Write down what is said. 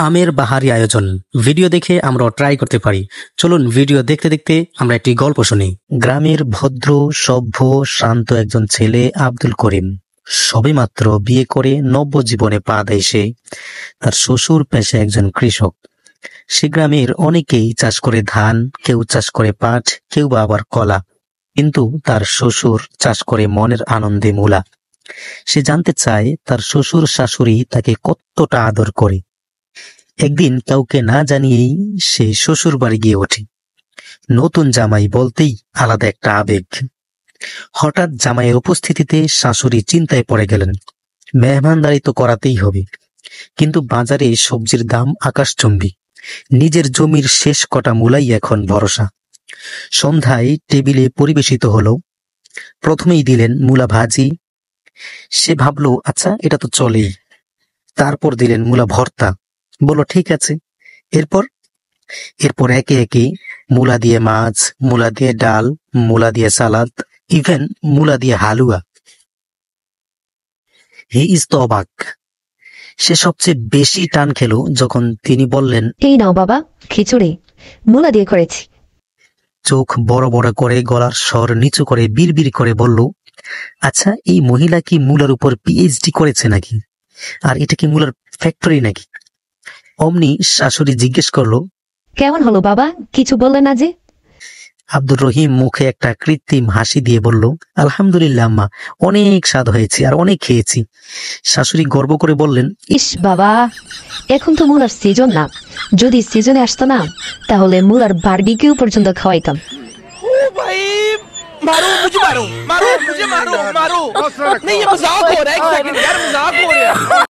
আমের বাহারি আয়োজন ভিডিও দেখে আমরা ট্রাই করতে পারি। চলুন ভিডিও দেখতে দেখতে আমরা একটি গল্প শুনি। গ্রামের ভদ্র সভ্য শান্ত একজন ছেলে আব্দুল করিম সবেমাত্র বিয়ে করে নব্য জীবনে পা দেয় সে। তার শ্বশুর পেশায় একজন কৃষক। সে গ্রামের অনেকেই চাষ করে ধান, কেউ চাষ করে পাট, কেউ বা আবার কলা, কিন্তু তার শ্বশুর চাষ করে মনের আনন্দে মূলা। সে জানতে চায় তার শ্বশুর শাশুড়ি তাকে কতটা আদর করে। একদিন কাউকে না জানিয়েই সে শ্বশুর বাড়ি গিয়ে ওঠে। নতুন জামাই বলতেই আলাদা একটা আবেগ। হঠাৎ জামাইয়ের উপস্থিতিতে শাশুড়ি চিন্তায় পড়ে গেলেন। মেহমানদারি তো করাতেই হবে, কিন্তু বাজারে সবজির দাম আকাশচুম্বী। নিজের জমির শেষ কটা মূলাই এখন ভরসা। সন্ধ্যায় টেবিলে পরিবেশিত হলো। প্রথমেই দিলেন মূলা ভাজি। সে ভাবলো, আচ্ছা এটা তো চলেই। তারপর দিলেন মূলা ভর্তা। বলল ঠিক আছে। এরপর একে একে মূলা দিয়ে মাছ, মূলা দিয়ে ডাল, মূলা দিয়ে সালাদ, ইভেন মূলা দিয়ে হালুয়া। হি ইজ তো অবাক। সে সবচেয়ে বেশি টান খেলো যখন তিনি বললেন, এই নাও বাবা, খিচুড়ি মূলা দিয়ে করেছি। চোখ বড় বড় করে গলার স্বর নিচু করে বিড়বিড় করে বলল, আচ্ছা এই মহিলা কি মূলার উপর পিএইচডি করেছে নাকি? আর এটা কি মূলার ফ্যাক্টরি নাকি? অমনি শাশুড়ি জিজ্ঞেস করলো, কেমন হলো বাবা, কিছু বললে না যে? আব্দুর রহিম মুখে একটা কৃত্রিম হাসি দিয়ে বলল, আলহামদুলিল্লাহ আম্মা, অনেক স্বাদ হয়েছে আর অনেক খেয়েছি। শাশুড়ি গর্ব করে বললেন, ইস বাবা, এখন তো মূলার সিজন না। যদি সিজনে আসতো না তাহলে মূলার বারবিকিউ পর্যন্ত খাওয়াইতাম। मारो मुझे, मारो मुझे, मारो नहीं, ये मजाक हो रहा है। एक सेकंड यार, मजाक हो रहा है।